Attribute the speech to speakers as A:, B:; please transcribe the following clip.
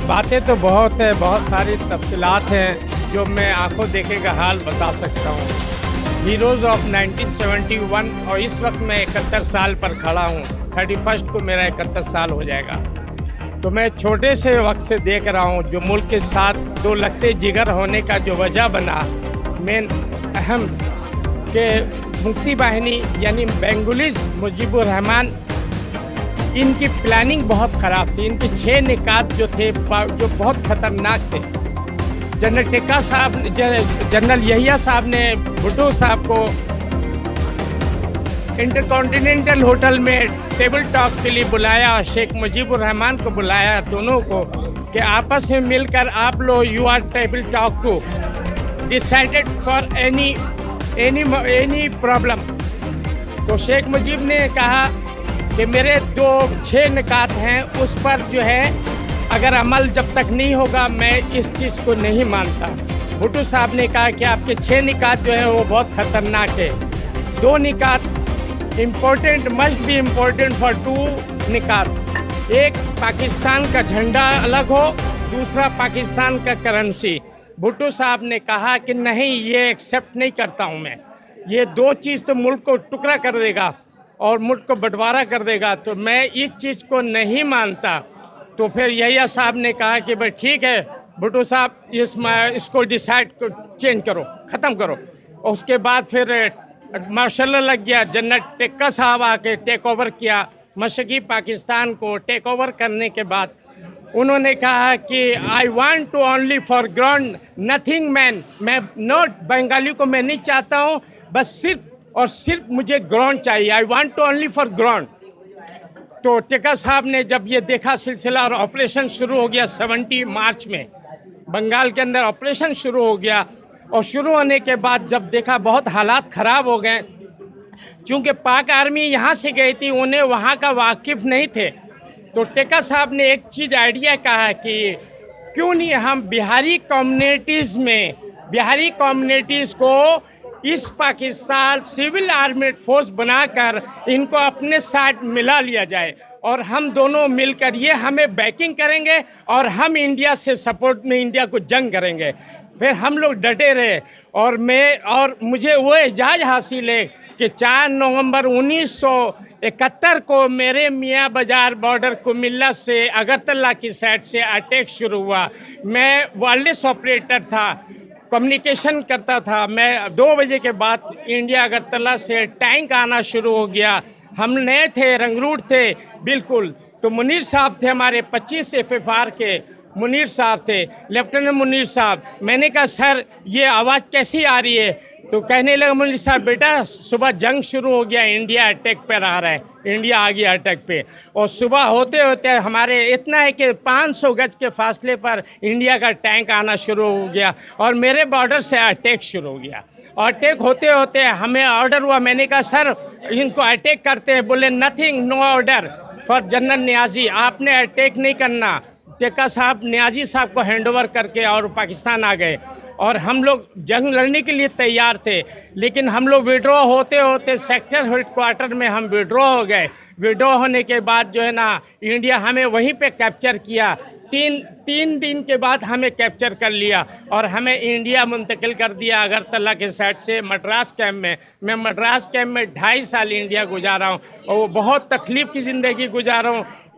A: बातें तो बहुत है, बहुत सारी तफसीलात हैं जो मैं आंखों देखे का हाल बता सकता हूँ। हीरोज़ ऑफ 1971 और इस वक्त मैं 71 साल पर खड़ा हूँ। 31 को मेरा 71 साल हो जाएगा। तो मैं छोटे से वक्त से देख रहा हूँ जो मुल्क के साथ दो लगते जिगर होने का जो वजह बना, मेन अहम के मुक्ति बाहिनी यानी बेंगोलीज मुजीबुर रहमान, इनकी प्लानिंग बहुत ख़राब थी। इनके 6 निकात जो थे जो बहुत ख़तरनाक थे। जनरल टिक्का साहब, जनरल यहिया साहब ने भुट्टो साहब को इंटरकॉन्टिनेंटल होटल में टेबल टॉक के लिए बुलाया और शेख मुजीबुर रहमान को बुलाया, दोनों को, कि आपस में मिलकर आप लोग you are table talk to decided for any problem. तो शेख मुजीब ने कहा कि मेरे 6 निकात हैं, उस पर जो है अगर अमल जब तक नहीं होगा मैं इस चीज़ को नहीं मानता। भुट्टो साहब ने कहा कि आपके 6 निकात जो है वो बहुत ख़तरनाक है। 2 निकात important, must be important for 2 निकात। एक पाकिस्तान का झंडा अलग हो, दूसरा पाकिस्तान का करेंसी। भुट्टो साहब ने कहा कि नहीं, ये एक्सेप्ट नहीं करता हूँ मैं। ये 2 चीज़ तो मुल्क को टुकड़ा कर देगा और मुल्क को बंटवारा कर देगा, तो मैं इस चीज़ को नहीं मानता। तो फिर यहिया साहब ने कहा कि भाई ठीक है भुट्टो साहब, इसको डिसाइड चेंज करो, ख़त्म करो। और उसके बाद फिर मार्शल लग गया। जनरल टिक्का साहब आके टेक ओवर किया। मशरक़ी पाकिस्तान को टेक ओवर करने के बाद उन्होंने कहा कि I want to only for ground nothing man. मैं नॉट बंगाली को मैं नहीं चाहता हूँ, बस सिर्फ और सिर्फ मुझे ग्राउंड चाहिए। I want to only for ground. तो टिक्का साहब ने जब ये देखा सिलसिला और ऑपरेशन शुरू हो गया 70 मार्च में बंगाल के अंदर ऑपरेशन शुरू हो गया। और शुरू होने के बाद जब देखा बहुत हालात ख़राब हो गए, चूँकि पाक आर्मी यहाँ से गई थी, उन्हें वहाँ का वाकिफ़ नहीं थे। तो टिक्का साहब ने एक चीज़ आइडिया कहा कि क्यों नहीं हम बिहारी कम्युनिटीज़ को इस पाकिस्तान सिविल आर्मेड फोर्स बनाकर इनको अपने साथ मिला लिया जाए और हम दोनों मिलकर ये हमें बैकिंग करेंगे और हम इंडिया से सपोर्ट में इंडिया को जंग करेंगे। फिर हम लोग डटे रहे और मुझे वो एजाज़ हासिल है कि 4 नवंबर 1971 को मेरे मियाँ बाज़ार बॉर्डर कुमिल्ला से अगरतला की साइड से अटैक शुरू हुआ। मैं वायरलेस ऑपरेटर था, कम्युनिकेशन करता था। मैं 2 बजे के बाद इंडिया अगरतला से टैंक आना शुरू हो गया। हम नए थे, रंगरूट थे बिल्कुल। तो मुनीर साहब थे हमारे 25 FFR के मुनीर साहब थे, लेफ्टिनेंट मुनीर साहब। मैंने कहा सर ये आवाज़ कैसी आ रही है? तो कहने लगा मुनीर साहब, बेटा सुबह जंग शुरू हो गया, इंडिया अटैक पर आ रहा है, इंडिया आ गया अटैक पे। और सुबह होते होते हमारे इतना है कि 500 गज के फासले पर इंडिया का टैंक आना शुरू हो गया और मेरे बॉर्डर से अटैक शुरू हो गया। और अटैक होते होते हमें ऑर्डर हुआ। मैंने कहा सर इनको अटैक करते हैं। बोले nothing, no order for general Niazi, आपने अटैक नहीं करना। टिक्का साहब नियाज़ी साहब को हैंडओवर करके और पाकिस्तान आ गए और हम लोग जंग लड़ने के लिए तैयार थे। लेकिन हम लोग विड्रॉ होते होते सेक्टर हेडक्वार्टर में हम विड्रॉ हो गए। विड्रॉ होने के बाद जो है ना, इंडिया हमें वहीं पे कैप्चर किया। तीन दिन के बाद हमें कैप्चर कर लिया और हमें इंडिया मुंतकिल कर दिया अगरतला के साइड से मद्रास कैंप में। मैं मद्रास कैंप में 2.5 साल इंडिया गुजारा हूँ और वो बहुत तकलीफ़ की ज़िंदगी गुजारा हूँ।